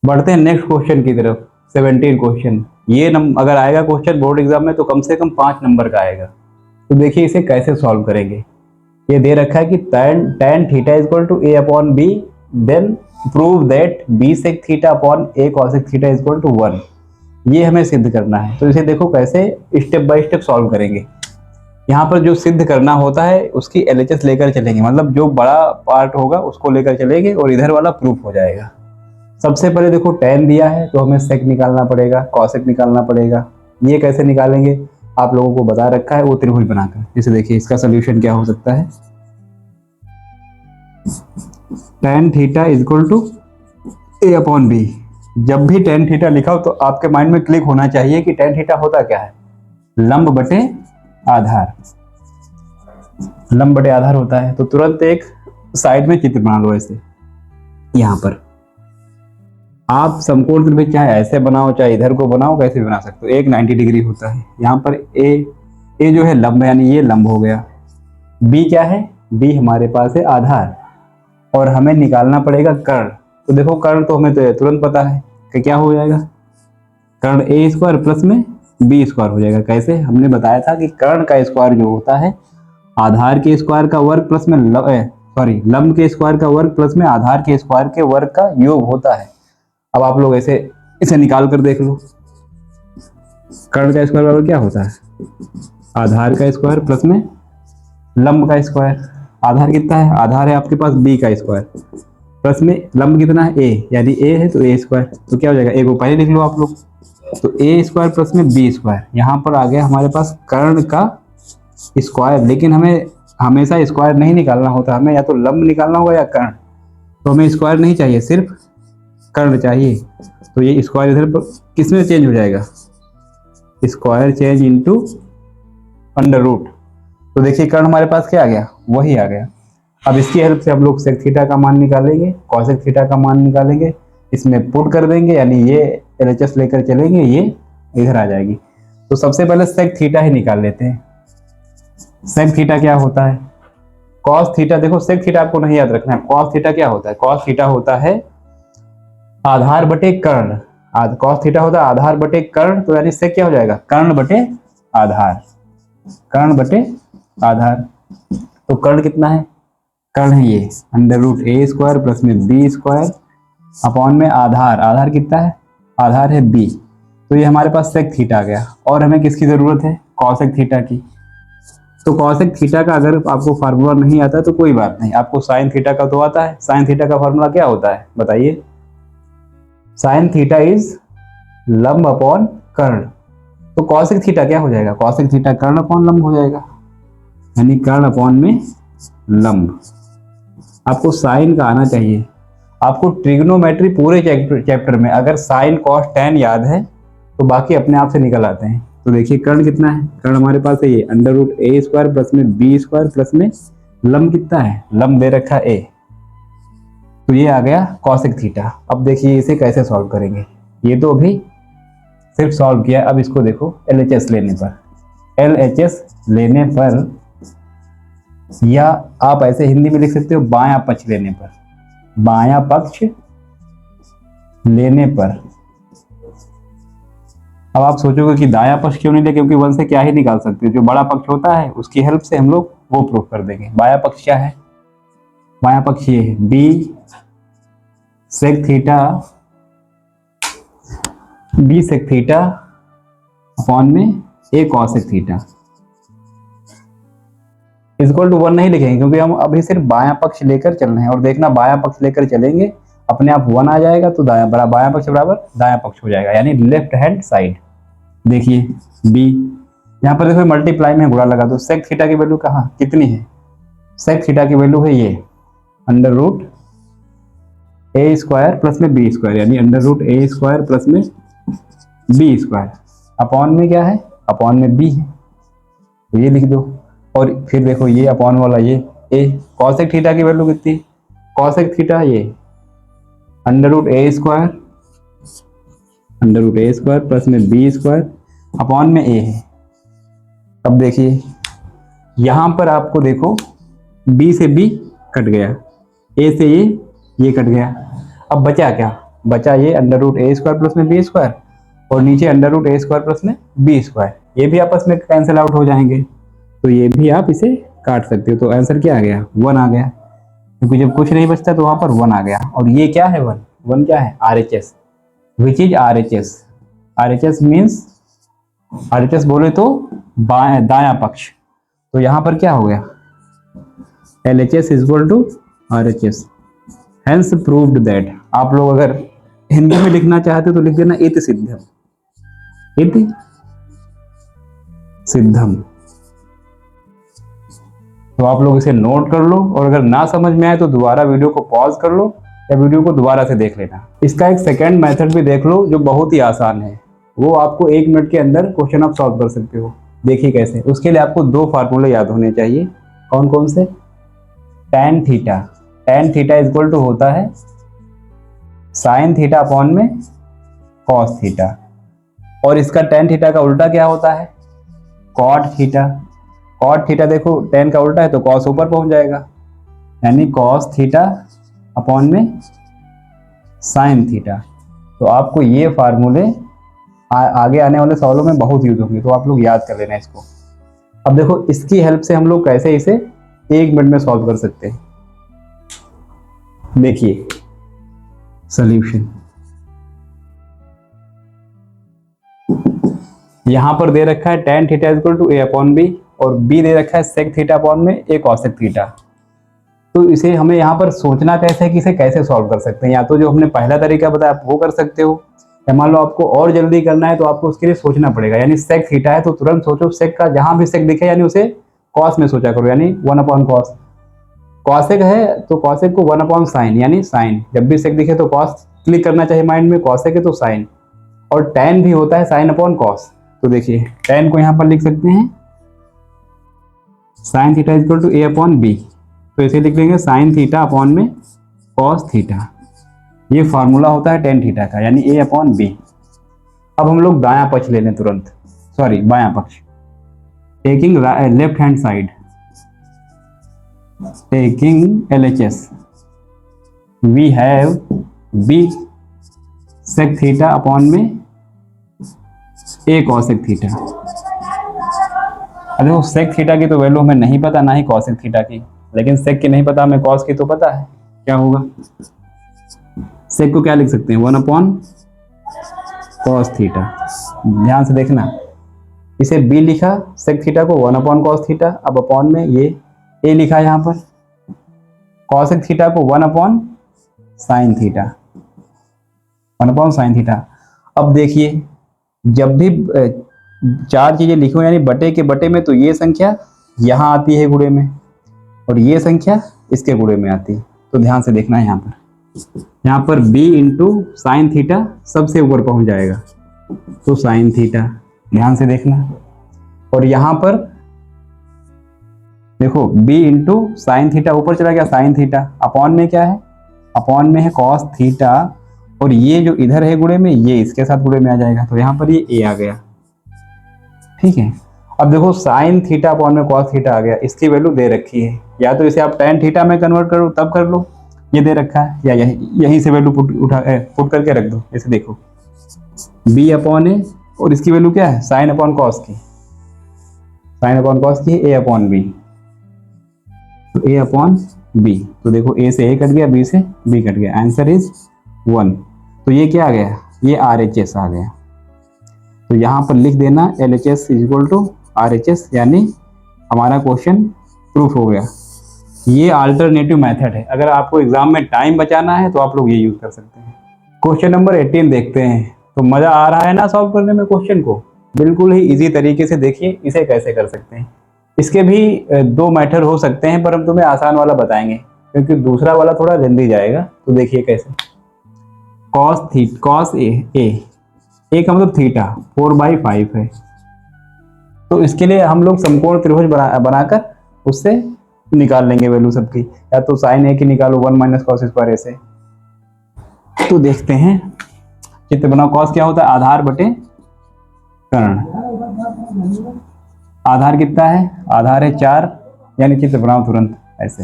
बढ़ते हैं next question की तरफ। 17 क्वेश्चन, ये अगर आएगा क्वेश्चन बोर्ड एग्जाम में तो कम से कम 5 नंबर का आएगा। तो देखिए इसे कैसे सॉल्व करेंगे। ये दे रखा है कि tan theta equal to a upon b, then prove that b sec theta upon a cosec theta equal to 1। ये हमें सिद्ध करना है। तो इसे देखो कैसे स्टेप बाय स्टेप सॉल्व करेंगे। यहाँ पर जो सिद्ध करना होता है उसकी LHS लेकर चलेंगे, मतलब जो बड़ा पार्ट होगा उसको लेकर चलेंगे और इधर वाला प्रूफ हो जाएगा। सबसे पहले देखो tan दिया है तो हमें सेक निकालना पड़ेगा, कॉसेक निकालना पड़ेगा। ये कैसे निकालेंगे आप लोगों को बता रखा है वो त्रिभुज बनाकर। जैसे देखिए इसका सोल्यूशन क्या हो सकता है। tan theta equal to a upon b. जब भी tan थीटा लिखा हो तो आपके माइंड में क्लिक होना चाहिए कि tan थीटा होता क्या है, लंब बटे आधार। लंब बटे आधार होता है। तो तुरंत एक साइड में चित्र बना लो ऐसे। यहाँ पर आप समकोण त्रिभुज चाहे ऐसे बनाओ चाहे इधर को बनाओ, कैसे भी बना सकते हो। एक 90 डिग्री होता है। यहाँ पर ए जो है लंब, यानी ये लंब हो गया। बी क्या है, बी हमारे पास है आधार और हमें निकालना पड़ेगा कर्ण। तो देखो कर्ण तो हमें तो तुरंत पता है कि क्या हो जाएगा, कर्ण ए स्क्वायर प्लस में बी स्क्वायर हो जाएगा। कैसे, हमने बताया था कि कर्ण का स्क्वायर जो होता है आधार के स्क्वायर का वर्ग प्लस में लंब के स्क्वायर का वर्ग प्लस में आधार के स्क्वायर के वर्ग का योग होता है। अब आप लोग इसे निकाल कर देख लो। कर्ण का स्क्वायर बराबर क्या होता है, आधार का स्क्वायर प्लस में लंब का स्क्वायर। आधार कितना है, आधार है आपके पास b का स्क्वायर प्लस में लंब कितना है a, यानी a है तो a स्क्वायर। तो क्या हो जाएगा, a को पहले लिख लो आप लोग। तो a स्क्वायर प्लस में b स्क्वायर। यहाँ पर आ गया हमारे पास कर्ण का स्क्वायर। लेकिन हमें हमेशा स्क्वायर नहीं निकालना होता, हमें या तो लंब निकालना होगा या कर्ण। तो हमें स्क्वायर नहीं चाहिए, सिर्फ कर्ण चाहिए। तो ये स्क्वायर इधर किस में चेंज हो जाएगा, square change into under root. तो देखिए कर्ण हमारे पास क्या आ गया, वही आ गया। अब इसकी हेल्प से हम लोग सेक थीटा का मान निकालेंगे, कॉसेक थीटा का मान निकालेंगे। इसमें पुट कर देंगे, यानी ये LHS लेकर चलेंगे, ये इधर आ जाएगी। तो सबसे पहले सेक थीटा ही निकाल लेते हैं। सेक थीटा क्या होता है, कॉस थीटा। देखो सेक थीटा आपको नहीं याद रखना है। कॉस थीटा क्या होता है, कॉस थीटा होता है आधार बटे कर्ण। कॉस थीटा होता है आधार बटे कर्ण। तो यानी सेक क्या हो जाएगा, कर्ण बटे आधार, कर्ण बटे आधार। तो कर्ण कितना है, कर्ण है ये under root a square plus में b स्क्वायर अपॉन में आधार। आधार कितना है, आधार है b। तो ये हमारे पास सेक थीटा आ गया। और हमें किसकी जरूरत है, कॉसेक थीटा की। तो कॉसेक थीटा का अगर आपको फार्मूला नहीं आता तो कोई बात नहीं, आपको साइन थीटा का तो आता है। साइन थीटा का फार्मूला क्या होता है बताइए, साइन थीटा इज लंब अपॉन कर्ण। तो कॉसेक थीटा क्या हो जाएगा, कॉसेक थीटा कर्ण अपॉन लंब हो जाएगा, यानी कर्ण अपॉन में लंब। आपको साइन का आना चाहिए। आपको ट्रिग्नोमेट्री पूरे चैप्टर में अगर साइन कॉस टैन याद है तो बाकी अपने आप से निकल आते हैं। तो देखिए कर्ण कितना है, कर्ण हमारे पास है ये under root a square plus में b स्क्वायर प्लस में लंब कितना है, लंब दे रखा है a। तो ये आ गया कॉसेक थीटा। अब देखिए इसे कैसे सॉल्व करेंगे। ये तो अभी सिर्फ सॉल्व किया। अब इसको देखो LHS लेने पर, LHS लेने पर, या आप ऐसे हिंदी में लिख सकते हो बायां पक्ष लेने पर, बायां पक्ष लेने पर। अब आप सोचोगे कि दायां पक्ष क्यों नहीं ले, क्योंकि वन से क्या ही निकाल सकते हो, जो बड़ा पक्ष होता है उसकी हेल्प से हम लोग वो प्रूफ कर देंगे। बायां पक्ष क्या है, बायां पक्ष ये है b sec theta, b sec theta upon में a cosec theta equal to 1 नहीं लिखेंगे, क्योंकि हम अभी सिर्फ बायां पक्ष लेकर चल रहे हैं। और देखना बायां पक्ष लेकर चलेंगे अपने आप 1 आ जाएगा, तो बायां पक्ष बराबर दायां पक्ष हो जाएगा, यानी लेफ्ट हैंड साइड। देखिए b, यहाँ पर देखो मल्टीप्लाई में गुणा लगा दो। सेक थीटा की वैल्यू कहाँ कितनी है, सेक थीटा की वैल्यू है ये under root a square plus में b स्क्वायर, यानी under root a square plus में b स्क्वायर अपॉन में क्या है, अपॉन में b है, तो ये लिख दो। और फिर देखो ये अपॉन वाला ये a, कॉसेक थीटा की वैल्यू कितनी, कॉसेक थीटा ये under root a square, under root a square plus में b स्क्वायर अपॉन में a है। अब देखिए यहां पर आपको देखो b से b कट गया, a से ये कट गया। अब बचा क्या, बचा ये अंडर रूट ए स्क्वायर प्लस में बी स्क्वायर, और नीचे अंडर रूट ए स्क्वायर प्लस में बी स्क्वायर, ये भी आपस में कैंसिल आउट हो जाएंगे, तो ये भी आप इसे काट सकते हो। तो आंसर क्या आ गया, 1 आ गया, क्योंकि जब कुछ नहीं बचता तो वहां पर 1 आ गया। और ये क्या है 1, 1 क्या है, are H S, which is are H S. Are H S means, are H S बोले तो दाया पक्ष, तो यहाँ पर क्या हो गया, L H S equal to R H S, hence proved that. आप लोग अगर हिंदी में लिखना चाहते हो तो लिख देना इति सिद्धम, इति सिद्धम। तो आप लोग इसे नोट कर लो, और अगर ना समझ में आए तो दोबारा वीडियो को पॉज कर लो या वीडियो को दोबारा से देख लेना। इसका एक सेकंड मेथड भी देख लो जो बहुत ही आसान है, वो आपको 1 मिनट के अंदर क्वेश्चन आप सॉल्व कर सकते हो। देखिए कैसे, उसके लिए आपको 2 फार्मूले याद होने चाहिए। कौन कौन से, tan theta, tan theta equal to होता है sin थीटा अपॉन में cos थीटा, और इसका tan थीटा का उल्टा क्या होता है, cot थीटा। cot थीटा देखो tan का उल्टा है तो cos ऊपर पहुंच जाएगा, यानी cos थीटा अपॉन में sin थीटा। तो आपको ये फार्मूले आगे आने वाले सवालों में बहुत यूज होंगे, तो आप लोग याद कर लेना इसको। अब देखो इसकी हेल्प से हम लोग कैसे इसे 1 मिनट में सॉल्व कर सकते हैं। देखिए सॉल्यूशन, यहां पर दे रखा है tan theta equal to a upon b, और b दे रखा है sec थीटा अपॉन में a cosec थीटा। तो इसे हमें यहाँ पर सोचना कैसे है कि इसे कैसे सॉल्व कर सकते हैं। या तो जो हमने पहला तरीका बताया आप वो कर सकते हो, या मान लो आपको और जल्दी करना है तो आपको उसके लिए सोचना पड़ेगा। यानी sec थीटा है तो तुरंत सोचो sec का, जहां भी sec दिखे यानी उसे cos में सोचा करो, यानी 1 अपॉन cos। cosec है तो cosec को 1 अपॉन sin, यानी sin। जब भी sec दिखे तो cos क्लिक करना चाहिए माइंड में, cosec है तो sin। और tan भी होता है sin अपॉन cos। तो देखिए tan को यहाँ पर लिख सकते हैं sin theta equal to a upon b, तो इसे लिख लेंगे sin थीटा अपॉन में cos थीटा। ये फार्मूला होता है tan थीटा का, यानी a अपॉन बी। अब हम लोग दायां पक्ष ले लें तुरंत, सॉरी बायां पक्ष, taking left hand side, taking LHS, we have b sec theta upon में a cosec थीटा। अब देखो sec थीटा की तो वैल्यू हमें नहीं पता, ना ही cosec थीटा की, लेकिन sec की नहीं पता, हमें cos की तो पता है। क्या होगा, sec को क्या लिख सकते हैं, 1 अपॉन cos थीटा। ध्यान से देखना, इसे b लिखा, sec थीटा को 1 अपॉन cos थीटा, अब अपॉन में ये a लिखा यहाँ पर, cosec थीटा को 1 upon sin theta, 1 upon sin theta. अब देखिए जब भी 4 चीजें लिखो यानी बटे के बटे में, तो ये संख्या यहाँ आती है गुणे में, और ये संख्या इसके गुणे में आती है। तो ध्यान से देखना है, यहाँ पर b इंटू साइन थीटा सबसे ऊपर पहुंच जाएगा, तो साइन थीटा, ध्यान से देखना। और यहाँ पर देखो b इंटू साइन थीटा ऊपर चला गया, साइन थीटा अपॉन में क्या है, अपॉन में है कॉस थीटा, और ये जो इधर है गुणे में, ये इसके साथ गुणे में आ जाएगा, तो यहाँ पर ये a आ गया। ठीक है, अब देखो साइन थीटा अपॉन में कॉस थीटा आ गया, इसकी वैल्यू दे रखी है, या तो इसे आप tan थीटा में कन्वर्ट करो तब कर लो, ये दे रखा है, या यहीं से वैल्यू पुट करके रख दो। जैसे देखो b अपॉन ए, और इसकी वैल्यू क्या है, साइन अपॉन कॉस की, साइन अपॉन कॉस की a अपॉन बी, तो a अपॉन बी। तो देखो a से a कट गया, b से b कट गया, आंसर इज 1। तो ये क्या आ गया, ये RHS आ गया। तो यहाँ पर लिख देना LHS इक्वल टू RHS, यानी हमारा क्वेश्चन प्रूफ हो गया। ये अल्टरनेटिव मेथड है, अगर आपको एग्जाम में टाइम बचाना है तो आप लोग ये यूज कर सकते हैं। क्वेश्चन नंबर 18 देखते हैं। तो मजा आ रहा है ना सॉल्व करने में क्वेश्चन को, बिल्कुल ही इजी तरीके से देखिए इसे कैसे कर सकते हैं। इसके भी 2 मेथड हो सकते हैं, पर हम तुम्हें आसान वाला बताएंगे क्योंकि दूसरा वाला थोड़ा जल्दी जाएगा। तो देखिए कैसे, कॉस ए का मतलब थीटा 4/5 है, तो इसके लिए हम लोग समकोण त्रिभुज बनाकर उससे निकाल लेंगे वैल्यू सबकी, या तो साइन ए की निकालो 1 माइनस कॉस स्क्वायर ए से। तो देखते हैं, चित्र बनाओ। कॉस क्या होता है, आधार बटे कर्ण। आधार कितना है, आधार है 4, यानी चित्र बनाओ तुरंत ऐसे,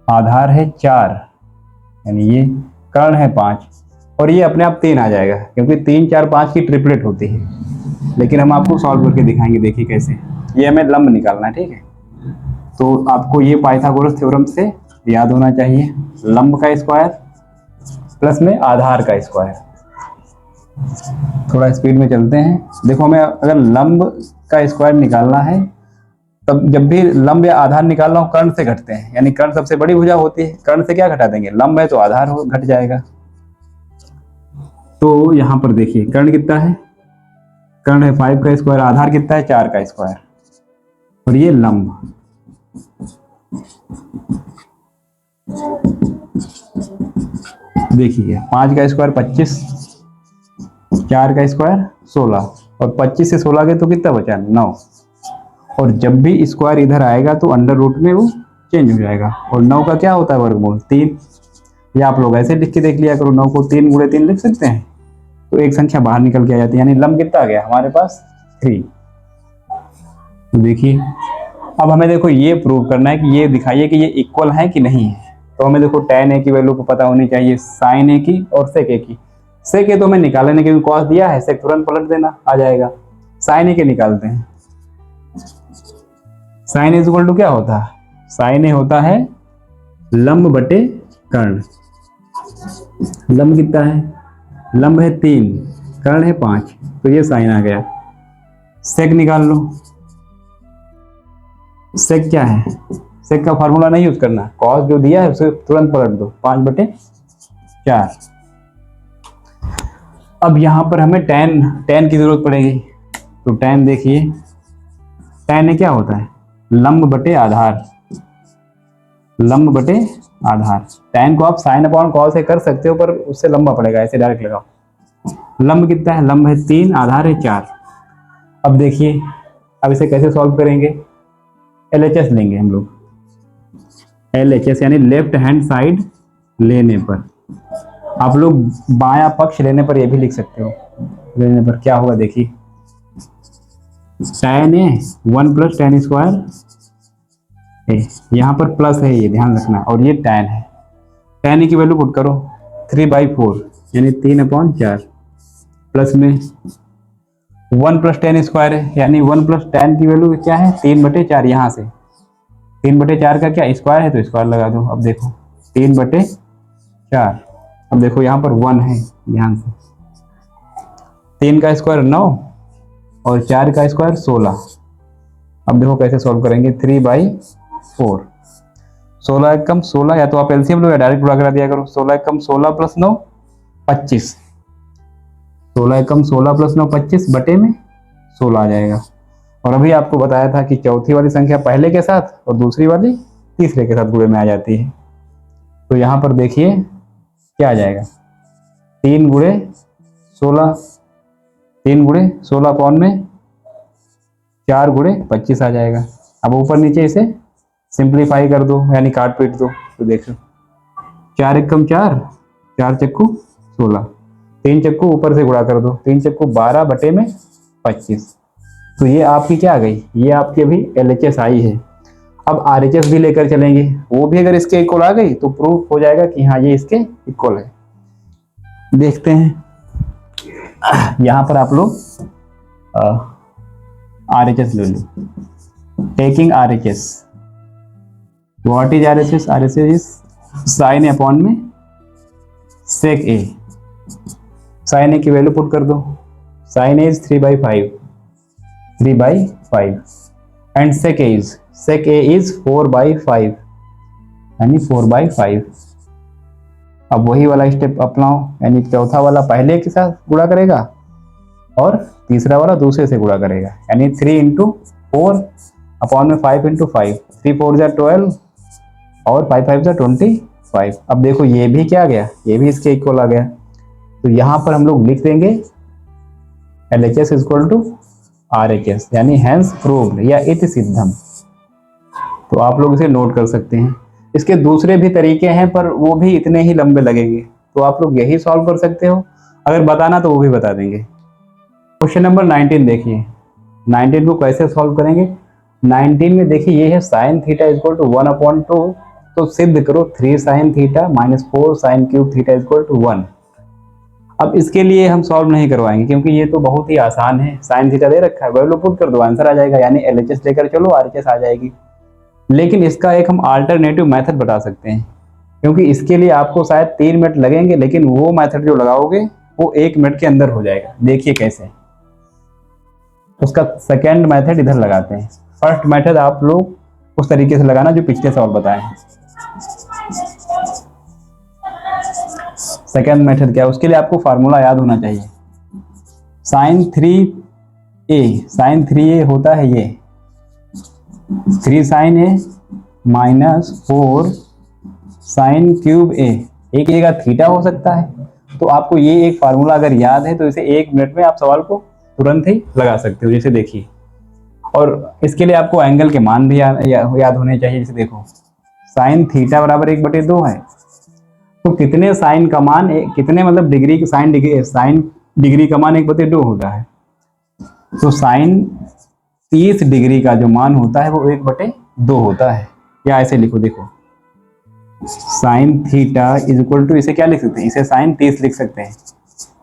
आधार है 4 यानी ये कर्ण है 5 और ये अपने आप 3 आ जाएगा क्योंकि 3 4 5 की ट्रिपलेट होती है। लेकिन हम आपको सॉल्व करके दिखाएंगे, देखिए कैसे। ये हमें लंब निकालना है, ठीक है। तो आपको ये पाइथागोरस थ्योरम से याद होना चाहिए, लंब का स्क्वायर प्लस में आधार का स्क्वायर। थोड़ा स्पीड में चलते हैं। देखो हमें अगर लंब का स्क्वायर निकालना है तब जब भी लंब या आधार निकालना हो कर्ण से घटते हैं, यानी कर्ण सबसे बड़ी भुजा होती है, कर्ण से क्या घटा देंगे, लंब है तो आधार घट जाएगा। तो यहां पर देखिए कर्ण कितना है, कर्ण है 5 का स्क्वायर, आधार कितना है 4 का स्क्वायर, और ये लंब। देखिए 5 का स्क्वायर 25, 4 का स्क्वायर 16, और 25 से 16 गए तो कितना बचा 9। और जब भी स्क्वायर इधर आएगा तो अंडर रूट में वो चेंज हो जाएगा। और 9 का क्या होता है वर्गमूल 3। या आप लोग ऐसे लिख के देख लिया करो, 9 को 3 गुणे 3 लिख सकते हैं तो एक संख्या बाहर निकल के आ जाती है, यानी लंब कितना आ गया हमारे पास 3। तो देखिए अब हमें देखो ये प्रूव करना है कि ये दिखाइए कि ये इक्वल है कि नहीं है। तो हमें देखो tan a की वैल्यू को पता होनी चाहिए, sin a की और sec a की। sec a तो हमें निकालने ने क्योंकि cos दिया है, sec तुरंत पलट देना आ जाएगा। sin a के निकालते हैं। sin a इक्वल टू क्या होता है, sin a होता है लंब बटे कर्ण। लंब कितना है, लंब है 3, कर्ण है 5, तो ये sin आ गया। sec निकाल लो, sec क्या है, sec का फार्मूला नहीं यूज करना, cos जो दिया है उसे तुरंत पलट दो 5/4। अब यहां पर हमें tan की जरूरत पड़ेगी। तो tan देखिए, tan क्या होता है लंब बटे आधार, लंब बटे आधार। tan को आप sin अपॉन cos से कर सकते हो पर उससे लंबा पड़ेगा, ऐसे डायरेक्ट लगाओ। लंब कितना है, लंब है 3, आधार है 4। अब देखिए अब इसे कैसे सॉल्व करेंगे, LHS लेंगे हम लोग। LHS यानी लेफ्ट हैंड साइड लेने पर, आप लोग बायां पक्ष लेने पर ये भी लिख सकते हो। लेने पर क्या होगा देखिए, tan a 1 + tan square a, यहाँ पर प्लस है ये ध्यान रखना, और ये tan है। tan a की वैल्यू पुट करो 3/4 यानी 3/4, प्लस में 1 + tan स्क्वायर है, यानी 1 + tan की वैल्यू क्या है 3/4। यहाँ से 3/4 का क्या स्क्वायर है तो स्क्वायर लगा दो। अब देखो 3/4, अब देखो यहाँ पर 1 है, ध्यान से 3 का स्क्वायर 9 और 4 का स्क्वायर 16। अब देखो कैसे सॉल्व करेंगे, 3/4, 16 एकम 16, या तो आप एलसीएम लो या डायरेक्ट उड़ा करा दिया करो। 16 एकम 16 + 9 25, 16 एकम 16 + 9 25 बटे में 16 आ जाएगा। और अभी आपको बताया था कि चौथी वाली संख्या पहले के साथ और दूसरी वाली तीसरे के साथ गुणे में आ जाती है। तो यहाँ पर देखिए क्या आ जाएगा, 3 गुणे 16, 3 गुणे 16 कौन में 4 गुणे 25 आ जाएगा। अब ऊपर नीचे इसे सिंप्लीफाई कर दो, यानी काट पीट दो। तो देखो 4 एकम 4, 4 चक्कू 16, 3 चक्कू ऊपर से गुणा कर दो, 3 चक्कू 12 बटे में 25। तो ये आपकी क्या आ गई, ये आपकी अभी LHS आई है। अब RHS भी लेकर चलेंगे, वो भी अगर इसके इक्वल आ गई तो प्रूफ हो जाएगा कि हाँ ये इसके इक्वल है। देखते हैं यहां पर आप लोग RHS ले लो। Taking RHS, what is RHS, RHS is sin a upon में sec a। sin a की वैल्यू पुट कर दो, sin a is 3/5 and sec a is 4/5 यानी 4/5। अब वही वाला स्टेप अपनाओ, यानी चौथा वाला पहले के साथ गुणा करेगा और तीसरा वाला दूसरे से गुणा करेगा, यानी 3 × 4 अपॉन में 5 × 5, 3 4 = 12 और 5 5 = 25। अब देखो ये भी क्या आ गया, ये भी इसके इक्वल आ गया। तो यहाँ पर हम लोग लिख देंगे LHS = RHS, यानी हैंस प्रूव्ड या इति सिद्धम। तो आप लोग इसे नोट कर सकते हैं। इसके दूसरे भी तरीके हैं पर वो भी इतने ही लंबे लगेंगे, तो आप लोग यही सॉल्व कर सकते हो। अगर बताना तो वो भी बता देंगे। क्वेश्चन नंबर 19 देखिए, 19 को कैसे सॉल्व करेंगे। 19 में देखिए ये है sin θ = 1/2, तो सिद्ध करो 3 sine theta minus 4 sine cube theta equal to 1। अब इसके लिए हम सॉल्व नहीं करवाएंगे क्योंकि ये तो बहुत ही आसान है। साइन थीटा दे रखा है, वैल्यू पुट कर दो, आंसर आ जाएगा, यानी LHS लेकर चलो, RHS आ जाएगी। लेकिन इसका एक हम अल्टरनेटिव मेथड बता सकते हैं, क्योंकि इसके लिए आपको शायद 3 मिनट लगेंगे, लेकिन वो मेथड जो लगाओगे वो 1 मिनट के अंदर हो जाएगा। देखिए कैसे। उसका सेकेंड मेथड इधर लगाते हैं। फर्स्ट मेथड आप लोग उस तरीके से लगाना जो पिछले सवाल बताए हैं। सेकेंड मेथड क्या है, उसके लिए आपको फार्मूला याद होना चाहिए। साइन 3a होता है ये 3 sine a minus 4 sine cube a, एक जगह थीटा हो सकता है। तो आपको ये एक फार्मूला अगर याद है तो इसे 1 मिनट में आप सवाल को तुरंत ही लगा सकते हो। जैसे देखिए, और इसके लिए आपको एंगल के मान भी याद होने चाहिए। जैसे देखो, साइन थीटा बराबर 1/2 है, तो कितने साइन का मान, कितने मतलब डिग्री, साइन डिग्री का मान 1/2 होता है। तो साइन 30 डिग्री का जो मान होता है वो 1/2 होता है। या ऐसे लिखो, देखो sine theta is equal to, इसे क्या लिख सकते हैं, इसे साइन 30 लिख सकते हैं,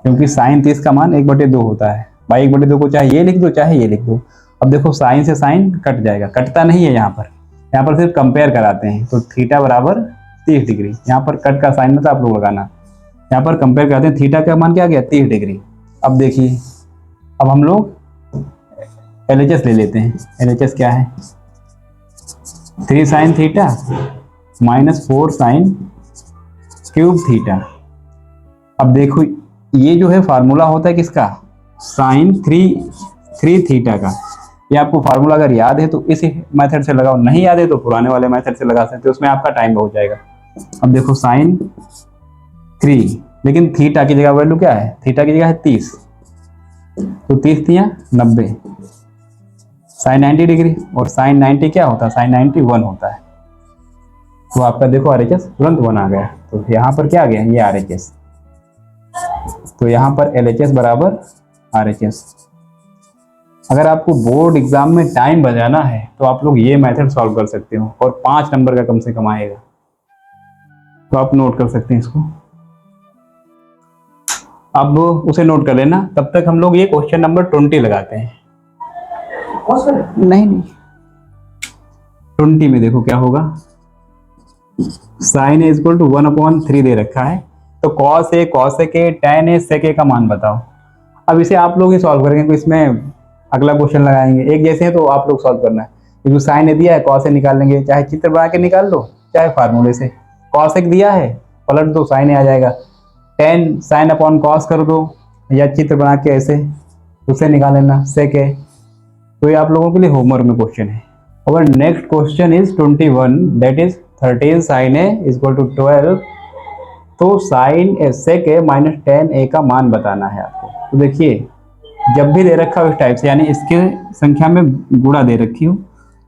क्योंकि साइन 30 का मान 1/2 होता है। भाई 1/2 को चाहे ये लिख दो चाहे ये लिख दो। अब देखो साइन से साइन कट जाएगा, कटता नहीं है यहाँ पर सिर्फ कंपेयर कराते हैं। तो थीटा बराबर 30 डिग्री, यहाँ पर कट का साइन मतलब आप लोग लगाना, यहाँ पर कंपेयर करते हैं। थीटा का मान क्या गया, 30 डिग्री। अब देखिए, अब हम लोग LHS ले लेते हैं। LHS क्या है, 3 sine theta minus 4 sine cube theta. अब देखो ये जो है फार्मूला होता है किसका, साइन 3 थीटा का। ये आपको फार्मूला अगर याद है तो इसी मेथड से लगाओ, नहीं याद है तो पुराने वाले मेथड से लगा सकते हो, उसमें आपका टाइम बहुत जाएगा। अब देखो साइन 3, लेकिन थीटा की जगह वैल्यू क्या है, थीटा की जगह है 30, तो 30 दिया 90, साइन 90 डिग्री, और साइन 90 क्या होता है, साइन 90 1 होता है। तो आपका देखो RHS तुरंत 1 आ गया। तो यहाँ पर क्या आ गया, ये RHS। तो यहाँ पर LHS बराबर RHS। अगर आपको बोर्ड एग्जाम में टाइम बचाना है तो आप लोग ये मेथड सॉल्व कर सकते हो, और 5 नंबर का कम से कम आएगा। तो आप नोट कर सकते हैं इसको, अब उसे नोट कर लेना। तब तक हम लोग ये क्वेश्चन नंबर 20 लगाते हैं। नहीं 20 में देखो क्या होगा, साइन ए इक्वल टू 1/3 दे रखा है। तो cos A tan a sec a का मान बताओ। अब इसे आप लोग ही सॉल्व करेंगे, तो इसमें अगला क्वेश्चन लगाएंगे। एक जैसे है तो आप लोग सॉल्व करना है, क्योंकि साइन ए दिया है, कॉस ए निकाल लेंगे, चाहे चित्र बना के निकाल लो चाहे फार्मूले से। कॉस एक दिया है, पलट दो, साइन ए आ जाएगा। tan साइन अपॉन कॉस कर दो, या चित्र बना के ऐसे उसे निकाल लेना, सेक ए। तो ये आप लोगों के लिए होमवर्क में क्वेश्चन है। और next question is 21, that is 13 sine a equal to 12। तो sine a sec a minus tan a का मान बताना है आपको। तो देखिए, जब भी दे रखा हो इस टाइप से, यानी इसके संख्या में गुणा दे रखी हो,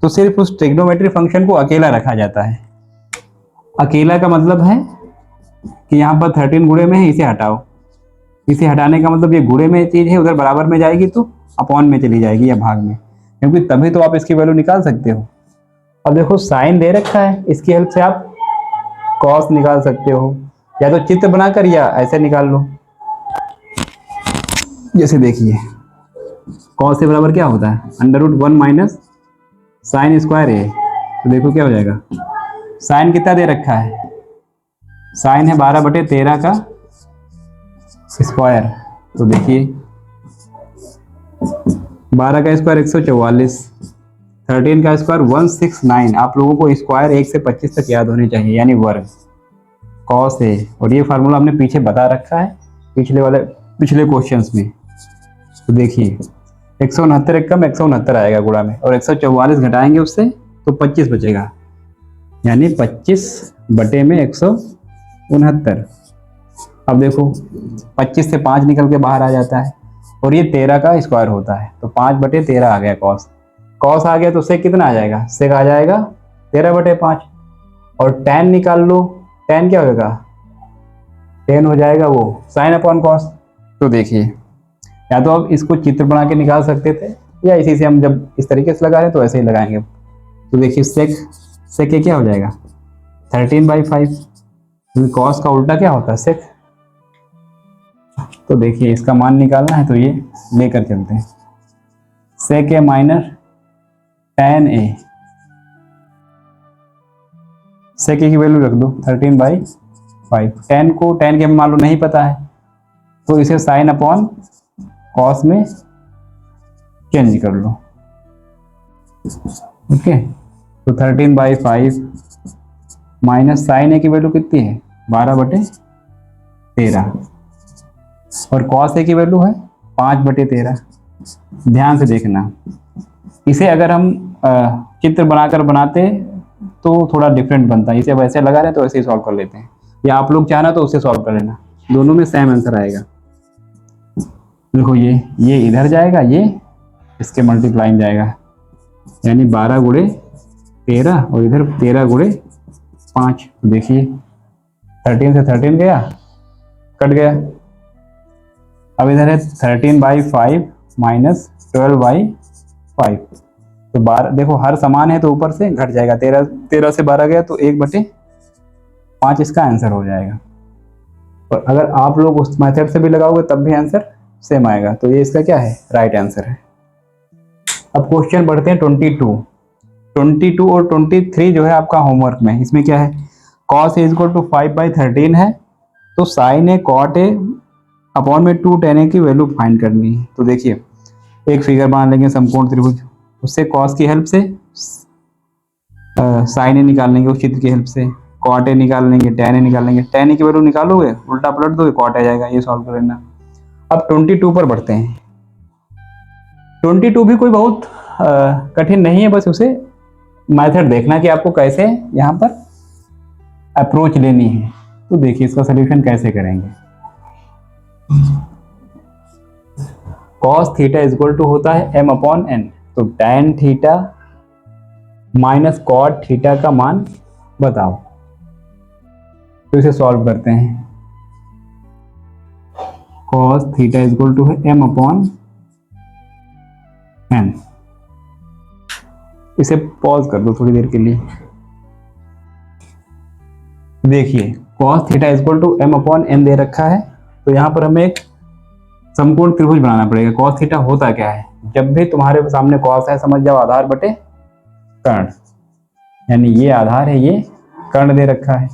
तो सिर्फ उस ट्रिग्नोमेट्री फंक्शन को अकेला रखा जाता है। अकेला का मतलब है कि यहाँ पर 13 गुणे में है, इसे हटाओ। इसे हटाने का मतलब ये गुणे में चीज है, उधर बराबर में जाएगी तो अपॉन में चली जाएगी या भाग में, क्योंकि तभी तो आप इसकी वैल्यू निकाल सकते हो। अब देखो साइन दे रखा है, इसकी हेल्प से आप कॉस निकाल सकते हो, या तो चित्र बनाकर या ऐसे निकाल लो। जैसे देखिए, कॉस के बराबर क्या होता है, √1 माइनस साइन स्क्वायर ए। तो देखो क्या हो जाएगा, साइन कितना दे रखा है, साइन है 12/13 का स्क्वायर। तो देखिए 12 का स्क्वायर 144, 13 का स्क्वायर 169। आप लोगों को स्क्वायर 1 से 25 तक याद होने चाहिए, यानी वर्ग कॉस ए। और ये फार्मूला हमने पीछे बता रखा है पिछले क्वेश्चंस में। तो देखिए 169 एक कम 169 आएगा गुणा में, और 144 घटाएंगे उससे तो 25 बचेगा, यानी 25/169। अब देखो 25 से 5 निकल के बाहर आ जाता है, और ये 13 का स्क्वायर होता है, तो 5/13 आ गया कॉस। कॉस आ गया तो सेक कितना आ जाएगा, सेक आ जाएगा 13/5। और tan निकाल लो, tan क्या होगा, tan हो जाएगा वो साइन अपॉन कॉस। तो देखिए, या तो आप इसको चित्र बना के निकाल सकते थे, या इसी से हम जब इस तरीके से लगा रहे हैं तो ऐसे ही लगाएंगे। तो देखिए सेक क्या हो जाएगा, 13/5, क्योंकि कॉस का उल्टा क्या होता है, सेक। तो देखिए इसका मान निकालना है तो ये लेकर चलते हैं, सेक a minus tan A, sec ए की वैल्यू रख दो 13/5, tan को tan के मान लो नहीं पता है तो इसे साइन अपॉन कॉस में चेंज कर लो। ओके, तो 13/5 माइनस साइन ए की वैल्यू कितनी है 12/13 और कॉस ए की वैल्यू है 5/13। ध्यान से देखना, इसे अगर हम चित्र बनाकर बनाते तो थोड़ा डिफरेंट बनता है, इसे वैसे लगा रहे तो वैसे ही सॉल्व कर लेते हैं, या आप लोग चाहना तो उससे सॉल्व कर लेना, दोनों में सेम आंसर आएगा। देखो ये इधर जाएगा, ये इसके मल्टीप्लाई में जाएगा, यानी 12×13 और इधर 13×5। तो देखिए 13 से 13 गया, कट गया। अब इधर है 13/5 माइनस 12/5, तो 12, देखो हर समान है तो ऊपर से घट जाएगा, 13 से 12 गया तो 1/5 इसका आंसर हो जाएगा। और अगर आप लोग उस मेथड से भी लगाओगे तब भी आंसर सेम आएगा, तो ये इसका क्या है, राइट आंसर है। अब क्वेश्चन बढ़ते हैं 22 और 23 जो है आपका होमवर्क में। इसमें क्या है, cos ए इक्वल टू 5/13 है, तो sine a cot a upon में 2 tan ए की वैल्यू फाइंड करनी है। तो देखिए एक फिगर बना लेंगे समकोण त्रिभुज, उससे कॉस की हेल्प से साइन ए निकाल लेंगे, उस चित्र की हेल्प से कॉट ए निकाल लेंगे, tan ए निकाल लेंगे। tan ए की वैल्यू निकालोगे, उल्टा पलट दोगे, कॉट आ जाएगा। ये सॉल्व कर लेना। अब 22 पर बढ़ते हैं। 22 भी कोई बहुत कठिन नहीं है, बस उसे मेथड देखना कि आपको कैसे यहाँ पर अप्रोच लेनी है। तो देखिए इसका सोल्यूशन कैसे करेंगे। cos थीटा इक्वल टू होता है m/n, तो tan theta minus cot theta का मान बताओ। तो इसे सॉल्व करते हैं। cos थीटा इक्वल टू है m/n। इसे पॉज कर दो थोड़ी देर के लिए। देखिए cos theta equal to m/n दे रखा है, तो यहाँ पर हमें एक समकोण त्रिभुज बनाना पड़ेगा। cos थीटा होता क्या है, जब भी तुम्हारे सामने cos है समझ जाओ आधार बटे कर्ण, यानी ये आधार है, ये कर्ण दे रखा है,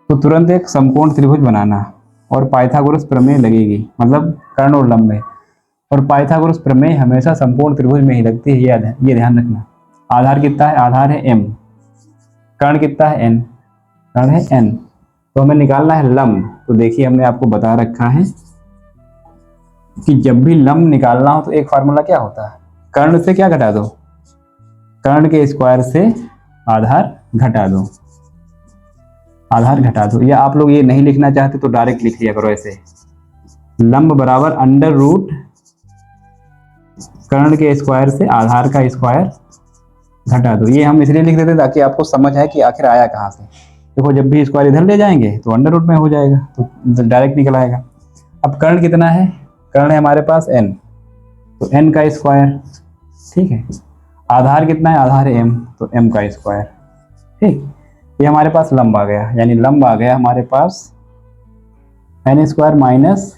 तो तुरंत एक समकोण त्रिभुज बनाना और पाइथागोरस प्रमेय लगेगी, मतलब कर्ण और लंब है। और पाइथागोरस प्रमेय हमेशा समकोण त्रिभुज में ही लगती है, ये ध्यान रखना। आधार कितना है, आधार है m, कर्ण कितना है n, कर्ण है n, तो हमें निकालना है लंब। तो देखिए हमने आपको बता रखा है कि जब भी लंब निकालना हो तो एक फार्मूला क्या होता है, कर्ण से क्या घटा दो, कर्ण के स्क्वायर से आधार घटा दो, आधार घटा दो। या आप लोग ये नहीं लिखना चाहते तो डायरेक्ट लिख लिया करो ऐसे, लंब बराबर अंडर रूट कर्ण के स्क्वायर से आधार का स्क्वायर घटा दो। ये हम इसलिए लिख देते ताकि आपको समझ आए कि आखिर आया कहाँ से। देखो जब भी स्क्वायर इधर ले जाएंगे तो अंडर रूट में हो जाएगा, तो डायरेक्ट निकल आएगा। अब कर्ण कितना है, कर्ण है हमारे पास n, तो n का स्क्वायर, ठीक है। आधार कितना है, आधार है m, तो m का स्क्वायर, ठीक। ये हमारे पास लंब आ गया, यानी लंब आ गया हमारे पास n² माइनस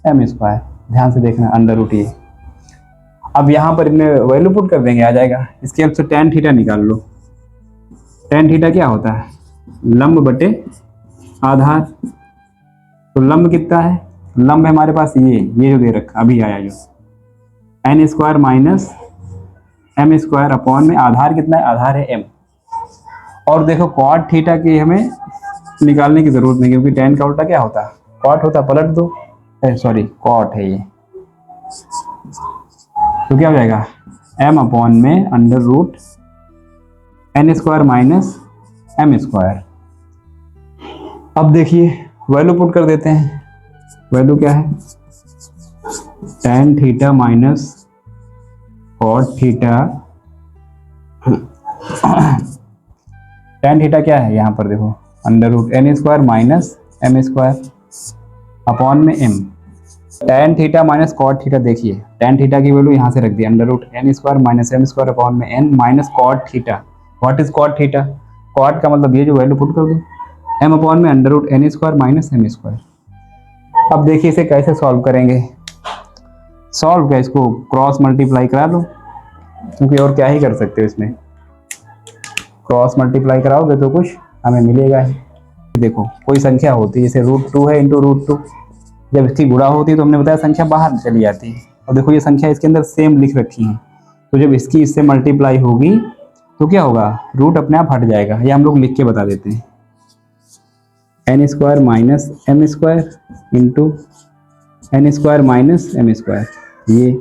m²। ध्यान से देखना, अंडर रूट ये। अब यहाँ पर इनमें वैल्यू पुट कर देंगे, आ जाएगा। इसके हेल्प से tan थीटा निकाल लो। tan थीटा क्या होता है, लंब बटे आधार। तो लंब कितना है, लंब है हमारे पास ये जो दे रखा अभी आया जो n² माइनस m² अपॉन में आधार कितना है, आधार है m। और देखो कॉट थीटा की हमें निकालने की जरूरत नहीं, क्योंकि tan का उल्टा क्या होता है, कॉट होता, पलट दो, सॉरी कॉट है ये, तो क्या हो जाएगा m/n में under root n² minus m²। अब देखिए वैल्यू पुट कर देते हैं। वैल्यू क्या है, tan theta minus cot theta. tan theta क्या है यहाँ पर देखो, under root n² minus m² upon में m। tan theta minus cot theta, देखिए tan थीटा की वैल्यू यहाँ से रख दी, under root n² minus m² upon में n minus cot theta. What is cot theta, क्वाड का मतलब ये जो वैल्यू पुट कर दो, एम अपॉन में under root N square minus m square. अब देखिए इसे कैसे सॉल्व करेंगे। सॉल्व क्या, इसको क्रॉस मल्टीप्लाई करा लो, क्योंकि और क्या ही कर सकते हो इसमें। क्रॉस मल्टीप्लाई कराओगे तो कुछ हमें मिलेगा ही। देखो कोई संख्या होती है जैसे √2 है इंटू √2, जब इसकी गुणा होती है तो हमने बताया संख्या बाहर चली जाती है। और देखो ये संख्या इसके अंदर सेम लिख रखी है, तो जब इसकी इससे मल्टीप्लाई होगी तो क्या होगा, रूट अपने आप हट जाएगा। ये हम लोग लिख के बता देते हैं, n square minus m square into n square minus m square ये,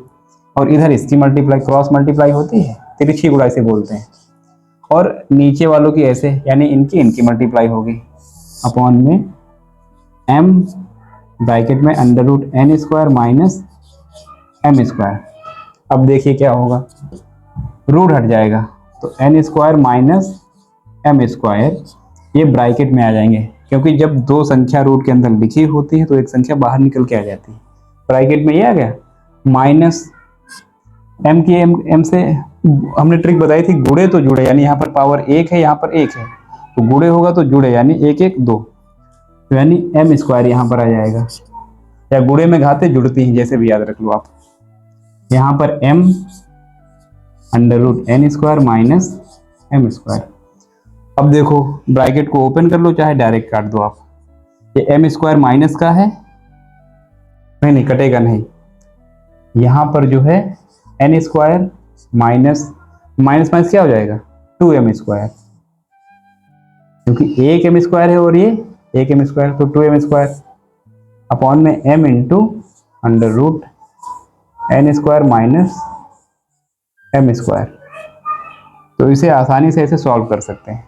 और इधर इसकी मल्टीप्लाई क्रॉस मल्टीप्लाई होती है, तिरछी गुणा इसे बोलते हैं। और नीचे वालों की ऐसे, यानी इनकी मल्टीप्लाई होगी अपॉन में एम ब्रैकेट में under root N square minus m square. अब देखिए क्या होगा, रूट हट जाएगा तो n square minus m square ये ब्रैकेट में आ जाएंगे, क्योंकि जब दो संख्या रूट के अंदर लिखी होती है तो एक संख्या बाहर निकल के आ जाती है। ब्रैकेट में ये आ गया माइनस एम की एम से हमने ट्रिक बताई थी, गुणे तो जुड़े, यानी यहाँ पर पावर 1 है, यहाँ पर 1 है, तो गुणे होगा तो जुड़े, यानी 1 1 2, तो यानी एम स्क्वायर यहाँ पर आ जाएगा। या गुणे में घाते जुड़ती हैं, जैसे भी याद रख लो आप। यहाँ पर m under root N square minus m square. अब देखो ब्रैकेट को ओपन कर लो, चाहे डायरेक्ट काट दो आप। ये एम स्क्वायर माइनस का है, नहीं कटेगा नहीं। यहाँ पर जो है n square minus minus minus क्या हो जाएगा, 2m स्क्वायर, क्योंकि एक एम स्क्वायर है और ये एक एम स्क्वायर, तो 2m स्क्वायर अपॉन में m into under root N square minus m square. तो इसे आसानी से ऐसे सॉल्व कर सकते हैं।